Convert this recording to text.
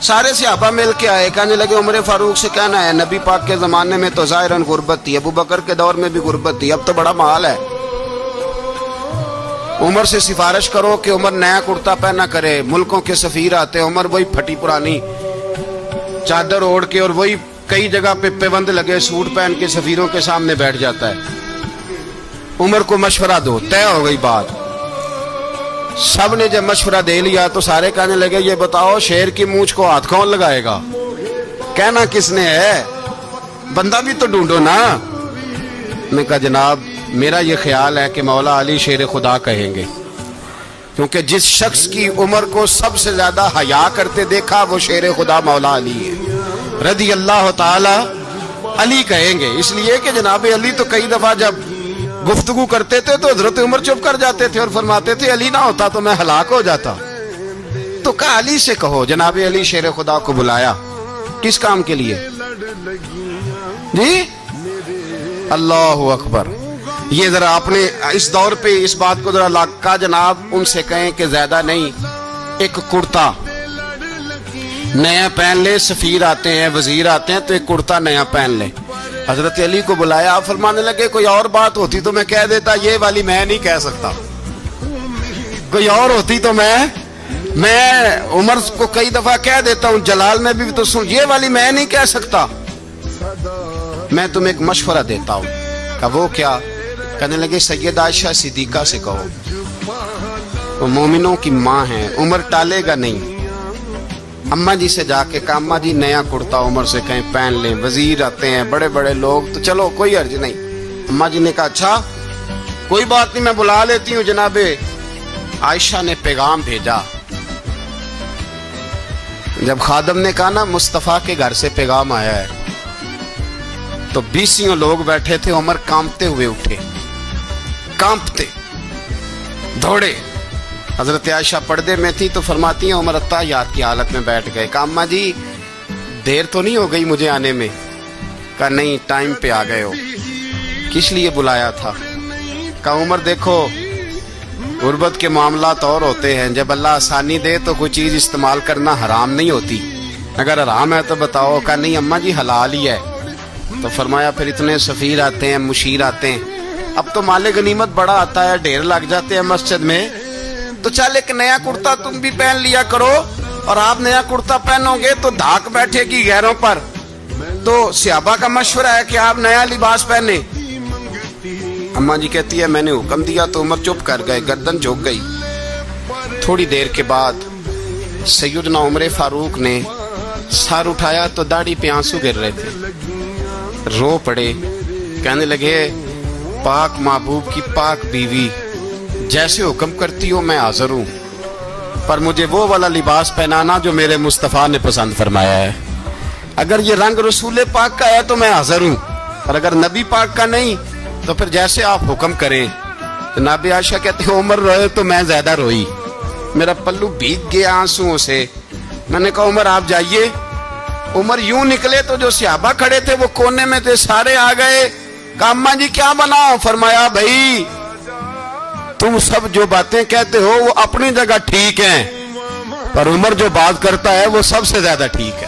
سارے صحابہ مل کے آئے، کہنے لگے عمر فاروق سے کہنا ہے نبی پاک کے زمانے میں تو ظاہراً غربت تھی، ابو بکر کے دور میں بھی غربت تھی، اب تو بڑا محال ہے، عمر سے سفارش کرو کہ عمر نیا کرتا پہنا کرے۔ ملکوں کے سفیر آتے، عمر وہی پھٹی پرانی چادر اوڑھ کے اور وہی کئی جگہ پہ پیوند لگے سوٹ پہن کے سفیروں کے سامنے بیٹھ جاتا ہے۔ عمر کو مشورہ دو، طے ہو گئی بات۔ سب نے جب مشورہ دے لیا تو سارے کہنے لگے یہ بتاؤ شیر کی مونچھ کو ہاتھ کون لگائے گا؟ کہنا کس نے ہے؟ بندہ بھی تو ڈھونڈو نا۔ میں کہا جناب میرا یہ خیال ہے کہ مولا علی شیر خدا کہیں گے، کیونکہ جس شخص کی عمر کو سب سے زیادہ حیا کرتے دیکھا وہ شیر خدا مولا علی ہے رضی اللہ تعالی علی کہیں گے، اس لیے کہ جناب علی تو کئی دفعہ جب گفتگو کرتے تھے تو حضرت عمر چپ کر جاتے تھے اور فرماتے تھے علی نہ ہوتا تو میں ہلاک ہو جاتا، تو کہا علی سے کہو۔ جناب علی شیر خدا کو بلایا، کس کام کے لیے؟ جی اللہ اکبر۔ یہ ذرا آپ نے اس دور پہ اس بات کو ذرا لاکا جناب ان سے کہیں کہ زیادہ نہیں، ایک کرتا نیا پہن لے، سفیر آتے ہیں وزیر آتے ہیں تو ایک کرتا نیا پہن لے۔ حضرت علی کو بلایا، آپ فرمانے لگے کوئی اور بات ہوتی تو میں کہہ دیتا، یہ والی میں نہیں کہہ سکتا، کوئی اور ہوتی تو میں عمر کو کئی دفعہ کہہ دیتا ہوں، جلال میں بھی تو سن، یہ والی میں نہیں کہہ سکتا، میں تمہیں ایک مشورہ دیتا ہوں۔ کہ وہ کیا؟ کہنے لگے سیدہ عائشہ صدیقہ سے کہو، وہ مومنوں کی ماں ہیں، عمر ٹالے گا نہیں۔ اماں جی سے جا کے کہا اماں جی نیا کرتا عمر سے کہیں پہن لیں، وزیر آتے ہیں بڑے بڑے لوگ تو چلو کوئی حرج نہیں۔ اماں جی نے کہا اچھا کوئی بات نہیں میں بلا لیتی ہوں۔ جناب عائشہ نے پیغام بھیجا، جب خادم نے کہا نا مصطفیٰ کے گھر سے پیغام آیا ہے تو 20 لوگ بیٹھے تھے، عمر کانپتے ہوئے اٹھے، کانپتے دوڑے۔ حضرت عائشہ پردے میں تھی تو فرماتی ہیں عمر اتحیات کی حالت میں بیٹھ گئے۔ کہا اماں جی دیر تو نہیں ہو گئی مجھے آنے میں؟ کہا نہیں ٹائم پہ آ گئے ہو، کس لیے بلایا تھا؟ کہا عمر دیکھو غربت کے معاملات اور ہوتے ہیں، جب اللہ آسانی دے تو کوئی چیز استعمال کرنا حرام نہیں ہوتی، اگر حرام ہے تو بتاؤ۔ کہا نہیں اماں جی حلال ہی ہے۔ تو فرمایا پھر اتنے سفیر آتے ہیں مشیر آتے ہیں، اب تو مال غنیمت بڑا آتا ہے، ڈھیر لگ جاتے ہیں مسجد میں، تو چل ایک نیا کرتا تم بھی پہن لیا کرو، اور آپ نیا کرتا پہنو گے تو دھاک بیٹھے گی غیروں پر۔ تو صحابہ کا مشورہ ہے کہ آپ نیا لباس پہنے۔ اماں جی کہتی ہے میں نے حکم دیا تو عمر چپ کر گئے، گردن جھک گئی۔ تھوڑی دیر کے بعد سیدنا عمر فاروق نے سر اٹھایا تو داڑھی پہ آنسو گر رہے تھے، رو پڑے، کہنے لگے پاک محبوب کی پاک بیوی جیسے حکم کرتی ہو میں حاضر ہوں، پر مجھے وہ والا لباس پہنانا جو میرے مصطفیٰ نے پسند فرمایا ہے، اگر یہ رنگ رسول پاک کا ہے تو میں حاضر ہوں، اور اگر نبی پاک کا نہیں تو پھر جیسے آپ حکم کریں۔ جناب عائشہ کہتے ہیں عمر روئے تو میں زیادہ روئی، میرا پلو بھیگ گیا آنسوؤں سے۔ میں نے کہا عمر آپ جائیے۔ عمر یوں نکلے تو جو صحابہ کھڑے تھے وہ کونے میں تھے، سارے آ گئے۔ کہا اماں جی کیا بناؤ؟ فرمایا بھائی تم سب جو باتیں کہتے ہو وہ اپنی جگہ ٹھیک ہیں، پر عمر جو بات کرتا ہے وہ سب سے زیادہ ٹھیک ہے۔